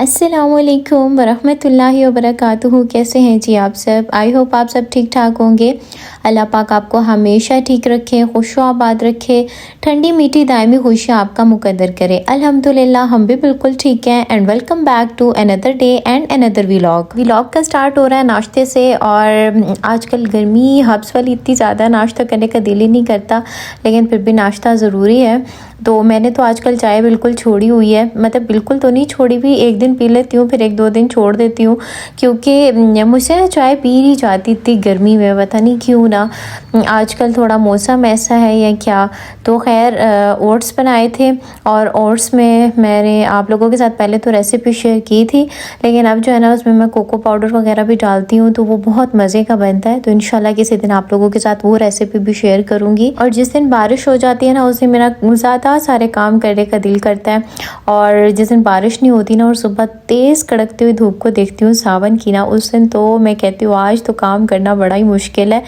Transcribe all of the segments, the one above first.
अस्सलामुअलैकुम वरहमतुल्लाहि वबरकातुहू। कैसे हैं जी आप सब? आई होप आप सब ठीक ठाक होंगे। अल्लाह पाक आपको हमेशा ठीक रखे, खुश आबाद रखे, ठंडी मीठी दायमी खुशियाँ आपका मुकद्दर करे। अल्हम्दुलिल्लाह हम भी बिल्कुल ठीक हैं। And welcome back to another day and another vlog का स्टार्ट हो रहा है नाश्ते से। और आजकल गर्मी हब्स वाली इतनी ज़्यादा नाश्ता करने का दिल ही नहीं करता, लेकिन फिर भी नाश्ता ज़रूरी है। तो मैंने तो आजकल चाय बिल्कुल छोड़ी हुई है, मतलब बिल्कुल तो नहीं छोड़ी भी, एक दिन पी लेती हूँ फिर एक दो दिन छोड़ देती हूँ, क्योंकि मुझसे ना चाय पी नहीं जाती इतनी गर्मी में, पता नहीं क्यों ना। आजकल थोड़ा मौसम ऐसा है या क्या। तो खैर ओट्स बनाए थे और ओट्स में मैंने आप लोगों के साथ पहले तो रेसिपी शेयर की थी, लेकिन अब जो है ना उसमें मैं कोको पाउडर वगैरह भी डालती हूँ तो वो बहुत मज़े का बनता है। तो इंशाल्लाह किसी दिन आप लोगों के साथ वो रेसिपी भी शेयर करूँगी। और जिस दिन बारिश हो जाती है ना उस दिन मेरा ज़्यादा सारे काम करने का दिल करता है, और जिस दिन बारिश नहीं होती ना और सुबह तेज़ कड़कते हुए धूप को देखती हूँ सावन की ना, उस दिन तो मैं कहती हूँ आज तो काम करना बड़ा ही मुश्किल है,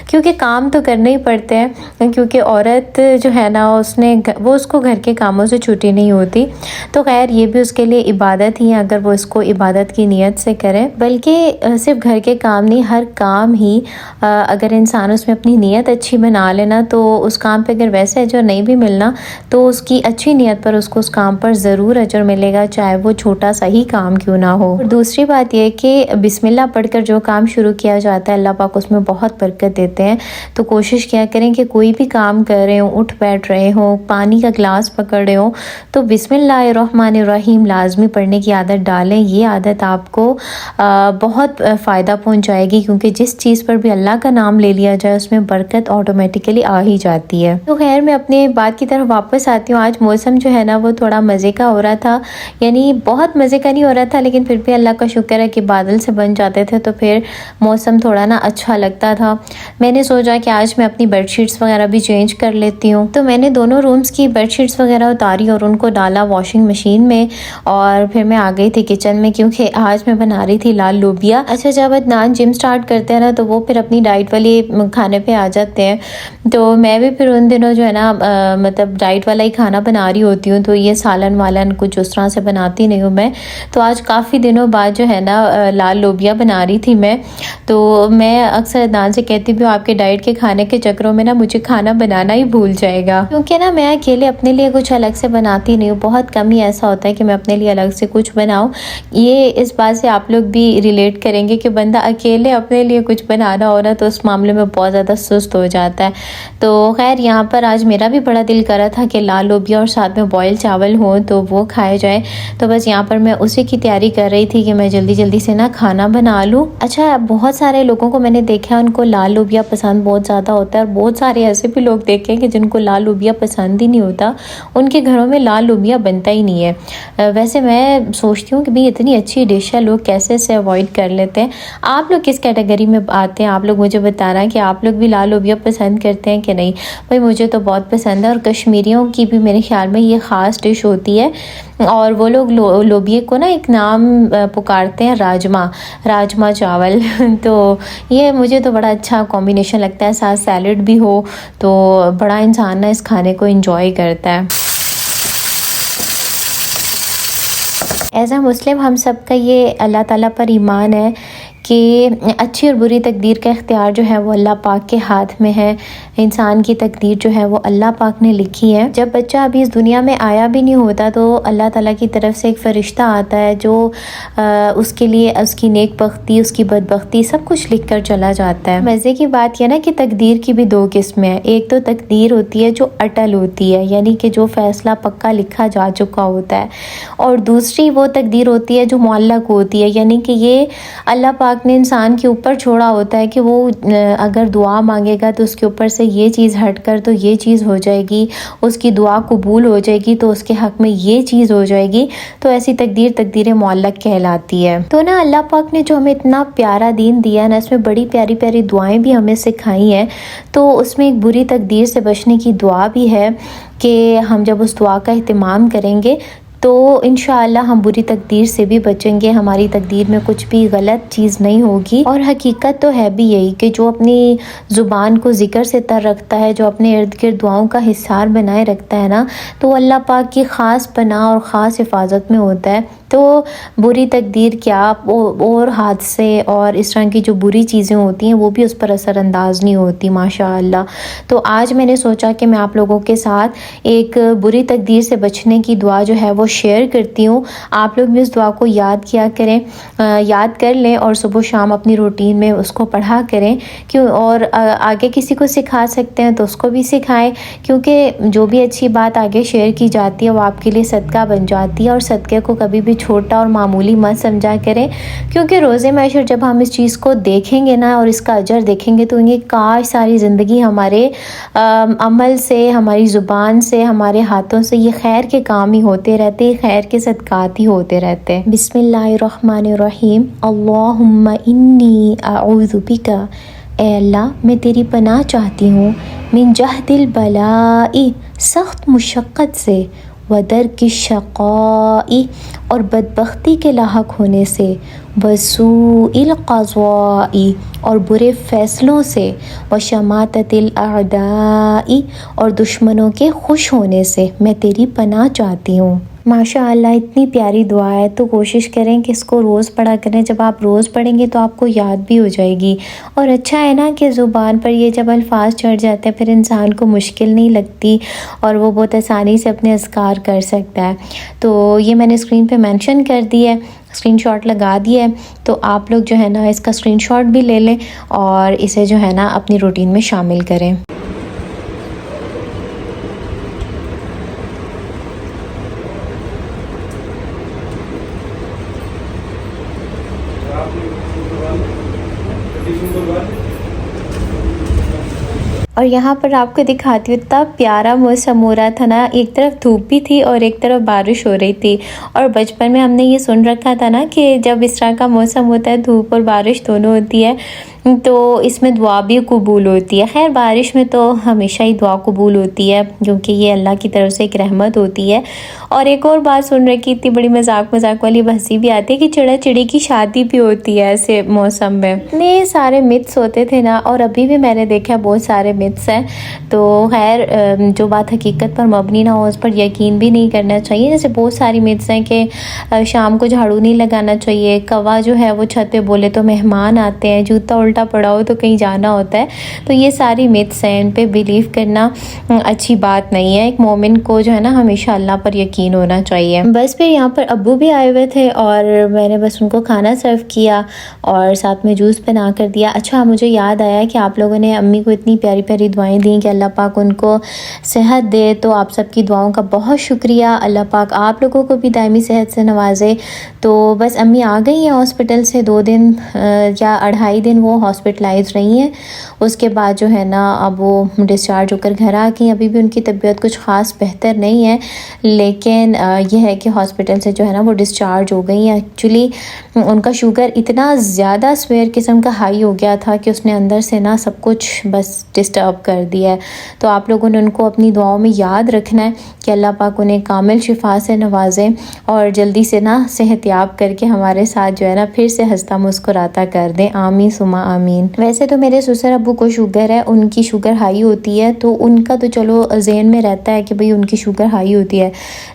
क्योंकि काम तो करने ही पड़ते हैं, क्योंकि औरत जो है ना उसको घर के कामों से छुट्टी नहीं होती। तो खैर ये भी उसके लिए इबादत ही है, अगर वो इसको इबादत की नीयत से करे। बल्कि सिर्फ घर के काम नहीं, हर काम ही अगर इंसान उसमें अपनी नीयत अच्छी बना लेना तो उस काम पे अगर वैसे अजर नहीं भी मिलना तो उसकी अच्छी नीयत पर उसको उस काम पर ज़रूर अजर मिलेगा, चाहे वो छोटा सा ही काम क्यों ना हो। और दूसरी बात यह कि बिस्मिल्लाह पढ़कर जो काम शुरू किया जाता है अल्लाह पाक उसमें बहुत बरकत देते हैं। तो कोशिश किया करें कि कोई भी काम कर रहे हो, उठ बैठ रहे हो, पानी का गिलास पकड़ रहे हो, तो बिस्मिल्लाहिर्रहमानिर्रहीम लाजमी पढ़ने की आदत डालें। ये आदत आपको बहुत फ़ायदा पहुँचाएगी, क्योंकि जिस चीज़ पर भी अल्लाह का नाम ले लिया जाए उसमें बरकत ऑटोमेटिकली आ ही जाती है। तो खैर मैं अपने बात की तरफ वापस आती हूँ। आज मौसम जो है ना वो थोड़ा मज़े का हो रहा था, यानी बहुत मज़े का नहीं हो रहा था, लेकिन फिर भी अल्लाह का शुक्र है कि बादल से बन जाते थे तो फिर मौसम थोड़ा ना अच्छा लगता था। मैंने सोचा कि आज मैं अपनी बेडशीट्स वगैरह भी चेंज कर लेती हूँ, तो मैंने दोनों रूम्स की बेडशीट्स वगैरह उतारी और उनको डाला वॉशिंग मशीन में, और फिर मैं आ गई थी किचन में, क्योंकि आज मैं बना रही थी लाल लोबिया। अच्छा, जब अदनान जिम स्टार्ट करते हैं ना तो वो फिर अपनी डाइट वाली खाने पर आ जाते हैं, तो मैं भी फिर उन दिनों जो है ना मतलब डाइट वाला ही खाना बना रही होती हूँ, तो ये सालन वालन कुछ उस तरह से बनाती नहीं हूँ मैं। तो आज काफ़ी दिनों बाद जो है ना लाल लोबिया बना रही थी मैं। तो मैं अक्सर अदनान से कहती भी हूँ आपके डाइट के खाने के चक्करों में ना मुझे खाना बनाना ही भूल जाएगा, क्योंकि ना मैं अकेले अपने लिए कुछ अलग से बनाती नहीं हूँ। बहुत कम ही ऐसा होता है कि मैं अपने लिए अलग से कुछ बनाऊँ। ये इस बात से आप लोग भी रिलेट करेंगे कि बंदा अकेले अपने लिए कुछ बनाना हो ना तो उस मामले में बहुत ज़्यादा सुस्त हो जाता है। तो खैर यहाँ पर आज मेरा भी बड़ा दिल कर रहा था कि लाल लोबिया और साथ में बॉयल चावल हो तो वो खाए जाए। तो बस यहाँ पर मैं उसी की तैयारी कर रही थी कि मैं जल्दी जल्दी से ना खाना बना लूँ। अच्छा, बहुत सारे लोगों को मैंने देखा है उनको लाल लोबिया पसंद बहुत ज़्यादा होता है, और बहुत सारे ऐसे भी लोग देखे हैं कि जिनको लाल लोबिया पसंद ही नहीं होता, उनके घरों में लाल लोबिया बनता ही नहीं है। वैसे मैं सोचती हूँ कि भाई इतनी अच्छी डिश है, लोग कैसे इसे अवॉइड कर लेते हैं। आप लोग किस कैटेगरी में आते हैं? आप लोग मुझे बताना कि आप लोग भी लाल लोबिया पसंद करते हैं कि नहीं। भाई मुझे तो बहुत पसंद है, और कश्मीरियों की भी मेरे ख्याल में ये ख़ास डिश होती है, और वो लोग लोबिये को ना एक नाम पुकारते हैं, राजमा चावल। तो ये मुझे तो बड़ा अच्छा कॉम्बिनेशन लगता है, साथ सैलड भी हो तो बड़ा इंसान ना इस खाने को एंजॉय करता है। एज़ अ मुस्लिम हम सब का ये अल्लाह ताला पर ईमान है कि अच्छी और बुरी तकदीर का इख्तियार जो है वो अल्लाह पाक के हाथ में है। इंसान की तकदीर जो है वो अल्लाह पाक ने लिखी है। जब बच्चा अभी इस दुनिया में आया भी नहीं होता तो अल्लाह ताला की तरफ से एक फ़रिश्ता आता है जो उसके लिए उसकी नेक बख्ती, उसकी बदबख्ती सब कुछ लिख कर चला जाता है। मज़े की बात यह ना कि तकदीर की भी दो किस्में हैं। एक तो तकदीर होती है जो अटल होती है, यानी कि जो फ़ैसला पक्का लिखा जा चुका होता है, और दूसरी वो तकदीर होती है जो मुअल्लक होती है, यानी कि ये अल्लाह पाक ने इंसान के ऊपर छोड़ा होता है कि वो अगर दुआ मांगेगा तो उसके ऊपर से ये चीज़ हटकर तो ये चीज़ हो जाएगी, उसकी दुआ कबूल हो जाएगी तो उसके हक़ में ये चीज़ हो जाएगी। तो ऐसी तकदीर मुअल्लक कहलाती है। तो ना अल्लाह पाक ने जो हमें इतना प्यारा दीन दिया ना, इसमें बड़ी प्यारी प्यारी दुआएं भी हमें सिखाई हैं। तो उसमें एक बुरी तकदीर से बचने की दुआ भी है कि हम जब उस दुआ का एहतमाम करेंगे तो इंशाअल्लाह हम बुरी तकदीर से भी बचेंगे, हमारी तकदीर में कुछ भी गलत चीज़ नहीं होगी। और हकीकत तो है भी यही कि जो अपनी ज़ुबान को ज़िक्र से तर रखता है, जो अपने इर्द गिर्द दुआओं का हिसार बनाए रखता है ना, तो अल्लाह पाक की ख़ास पनाह और ख़ास हिफाजत में होता है। तो बुरी तकदीर क्या और हादसे और इस तरह की जो बुरी चीज़ें होती हैं वो भी उस पर असरअंदाज नहीं होती माशाअल्लाह। तो आज मैंने सोचा कि मैं आप लोगों के साथ एक बुरी तकदीर से बचने की दुआ जो है वो शेयर करती हूँ। आप लोग भी इस दुआ को याद किया करें, याद कर लें और सुबह शाम अपनी रूटीन में उसको पढ़ा करें। क्यों और आगे किसी को सिखा सकते हैं तो उसको भी सिखाएं, क्योंकि जो भी अच्छी बात आगे शेयर की जाती है वो आपके लिए सदका बन जाती है। और सदक़े को कभी भी छोटा और मामूली मत समझा करें, क्योंकि रोज़े महशर जब हम इस चीज़ को देखेंगे ना और इसका अजर देखेंगे तो ये काश सारी ज़िंदगी हमारे अमल से, हमारी ज़ुबान से, हमारे हाथों से ये खैर के काम ही होते रहते, खैर के सदक़ात ही होते रहते हैं। बिस्मिल्लाहिर्रहमानिर्रहीम। अल्लाहुम्मा इन्नी अऊज़ु बिका, ए अल्लाह मैं तेरी पनाह चाहती हूँ, मिन जहदिल बलाई सख्त मुशक्क़त से, वदर की शक़ाई और बदबख्ती के लाहक होने से, वसूइल क़ज़वाई और बुरे फ़ैसलों से, व शमाततिल अअदाई और दुश्मनों के खुश होने से मैं तेरी पनाह चाहती हूँ। माशाअल्लाह इतनी प्यारी दुआ है, तो कोशिश करें कि इसको रोज़ पढ़ा करें। जब आप रोज़ पढ़ेंगे तो आपको याद भी हो जाएगी। और अच्छा है ना कि ज़ुबान पर ये जब अल्फाज चढ़ जाते हैं फिर इंसान को मुश्किल नहीं लगती और वो बहुत आसानी से अपने अज़कार कर सकता है। तो ये मैंने स्क्रीन पे मेंशन कर दिया है, स्क्रीनशॉट लगा दिया है। तो आप लोग जो है ना इसका स्क्रीनशॉट भी ले लें और इसे जो है ना अपनी रूटीन में शामिल करें। और यहाँ पर आपको दिखाती हूँ इतना प्यारा मौसम हो रहा था ना, एक तरफ धूप भी थी और एक तरफ बारिश हो रही थी। और बचपन में हमने ये सुन रखा था ना कि जब इस तरह का मौसम होता है, धूप और बारिश दोनों होती है, तो इसमें दुआ भी कबूल होती है। खैर बारिश में तो हमेशा ही दुआ कबूल होती है क्योंकि ये अल्लाह की तरफ से एक रहमत होती है। और एक और बात सुन रखी थी, बड़ी मजाक वाली हंसी भी आती है कि चिड़ा चिड़ी की शादी भी होती है ऐसे मौसम में। इतने सारे मिथ्स होते थे ना, और अभी भी मैंने देखा बहुत सारे मिथ्स हैं। तो खैर जो बात हकीकत पर मबनी ना हो उस पर यकीन भी नहीं करना चाहिए। जैसे बहुत सारी मिथ्स हैं कि शाम को झाड़ू नहीं लगाना चाहिए, कौवा जो है वो छत पे बोले तो मेहमान आते हैं, जूता उल्टा पड़ा हो तो कहीं जाना होता है। तो ये सारी मिथ्स हैं, इन पे बिलीव करना अच्छी बात नहीं है। एक मोमिन को जो है ना हमेशा अल्लाह पर यकीन होना चाहिए। बस फिर यहाँ पर अब्बू भी आए हुए थे और मैंने बस उनको खाना सर्व किया और साथ में जूस बना कर दिया। अच्छा मुझे याद आया कि आप लोगों ने अम्मी को इतनी प्यारी प्यारी दुआएं दी कि अल्लाह पाक उनको सेहत दे, तो आप सबकी दुआओं का बहुत शुक्रिया। अल्लाह पाक आप लोगों को भी दायमी सेहत से नवाजे। तो बस अम्मी आ गई हैं हॉस्पिटल से, 2 दिन या 2.5 दिन वो हॉस्पिटलाइज रही हैं। उसके बाद जो है ना अब वो डिस्चार्ज होकर घर आ गई। अभी भी उनकी तबीयत कुछ ख़ास बेहतर नहीं है, लेकिन यह है कि हॉस्पिटल से जो है ना वो डिस्चार्ज हो गई हैं। एक्चुअली उनका शुगर इतना ज़्यादा स्वेयर किस्म का हाई हो गया था कि उसने अंदर से ना सब कुछ बस डिस्टर्ब कर दिया है। तो आप लोगों ने उनको अपनी दुआओं में याद रखना है कि अल्लाह पाक उन्हें कामिल शिफा से नवाजें और जल्दी से ना सेहतयाब करके हमारे साथ जो है ना फिर से हंसता मुस्कुराता कर दें। आमीन सुमा आमीन। वैसे तो मेरे ससुर अब्बू को शुगर है, उनकी शुगर हाई होती है, तो उनका तो चलो ज़हन में रहता है कि भाई उनकी शुगर हाई होती है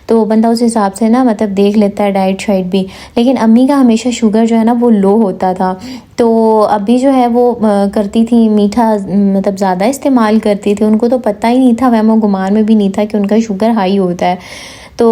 तो बंदा उस हिसाब से ना मतलब देख लेता है डाइट शाइट भी। लेकिन अम्मी का हमेशा शुगर जो है ना वो लो होता था, तो अभी जो है वो करती थी मीठा मतलब ज़्यादा इस्तेमाल करती थी। उनको तो पता ही नहीं था, वहमो गुमान में भी नहीं था कि उनका शुगर हाई होता है। तो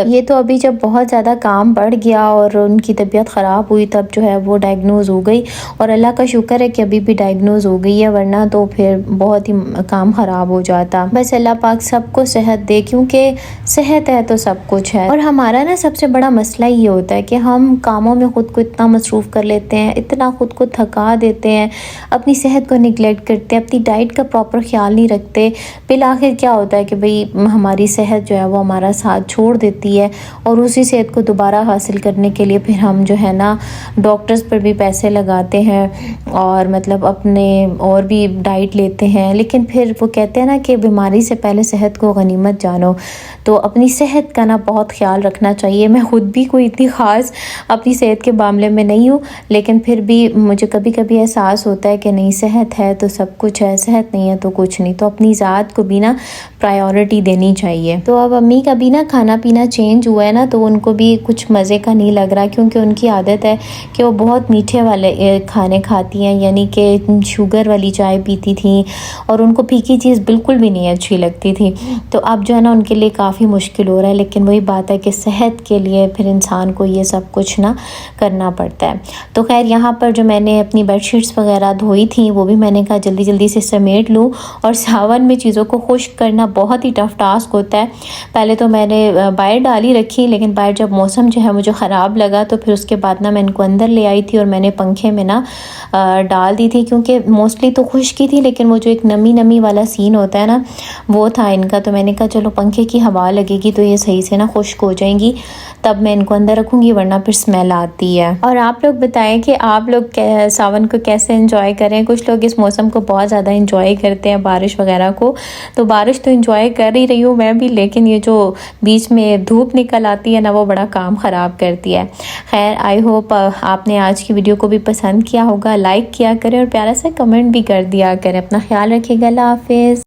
ये तो अभी जब बहुत ज़्यादा काम बढ़ गया और उनकी तबीयत ख़राब हुई तब जो है वो डायग्नोज़ हो गई। और अल्लाह का शुक्र है कि अभी भी डायग्नोज़ हो गई है, वरना तो फिर बहुत ही काम ख़राब हो जाता। बस अल्लाह पाक सबको सेहत दे, क्योंकि सेहत है तो सब कुछ है। और हमारा ना सबसे बड़ा मसला ये होता है कि हम कामों में ख़ुद को इतना मसरूफ़ कर लेते हैं, इतना ख़ुद को थका देते हैं, अपनी सेहत को निगलेक्ट करते हैं, अपनी डाइट का प्रॉपर ख्याल नहीं रखते। फिर आखिर क्या होता है कि भाई हमारी सेहत जो है वो हमारा साथ छोड़ देती है और उसी सेहत को दोबारा हासिल करने के लिए फिर हम जो है ना डॉक्टर्स पर भी पैसे लगाते हैं और मतलब अपने और भी डाइट लेते हैं। लेकिन फिर वो कहते हैं ना कि बीमारी से पहले सेहत को गनीमत जानो। तो अपनी सेहत का ना बहुत ख्याल रखना चाहिए। मैं ख़ुद भी कोई इतनी ख़ास अपनी सेहत के मामले में नहीं हूँ, लेकिन फिर भी मुझे कभी कभी एहसास होता है कि नहीं, सेहत है तो सब कुछ है, सेहत नहीं है तो कुछ नहीं। तो अपनी ज़ात को भी ना प्रायोरिटी देनी चाहिए। तो अब अम्मी का भी ना खाना पीना चेंज हुआ है ना, तो उनको भी कुछ मज़े का नहीं लग रहा, क्योंकि उनकी आदत है कि वो बहुत मीठे वाले खाने खाती हैं, यानी कि शुगर वाली चाय पीती थी और उनको फीकी चीज़ बिल्कुल भी नहीं अच्छी लगती थी। तो अब जो है ना उनके लिए काफ़ी मुश्किल हो रहा है, लेकिन वही बात है कि सेहत के लिए फिर इंसान को ये सब कुछ ना करना पड़ता है। तो खैर यहाँ पर जो मैंने अपनी बेडशीट्स वगैरह धोई थी वो भी मैंने कहा जल्दी जल्दी से समेट लूँ। और सावन में चीज़ों को खुश्क करना बहुत ही टफ़ टास्क होता है। पहले तो मैंने बाहर डाली रखी, लेकिन बाहर जब मौसम जो है मुझे ख़राब लगा तो फिर उसके बाद ना मैं इनको अंदर ले आई थी और मैंने पंखे में ना डाल दी थी, क्योंकि मोस्टली तो खुश्क ही थी, लेकिन वो जो एक नमी नमी वाला सीन होता है ना वो था इनका। तो मैंने कहा चलो पंखे की हवा लगेगी तो ये सही से ना खुश्क हो जाएंगी, तब मैं इनको अंदर रखूँगी, वरना फिर स्मेल आती है। और आप लोग बताएं कि आप लोग सावन को कैसे एंजॉय करें। कुछ लोग इस मौसम को बहुत ज़्यादा एंजॉय करते हैं, बारिश वगैरह को। तो बारिश तो एंजॉय कर ही रही हूँ मैं भी, लेकिन ये जो बीच में धूप निकल आती है ना वो बड़ा काम ख़राब करती है। खैर आई होप आपने आज की वीडियो को भी पसंद किया होगा। लाइक किया करें और प्यारा सा कमेंट भी कर दिया करें। अपना ख्याल रखिएगा। अल्लाह हाफिज़।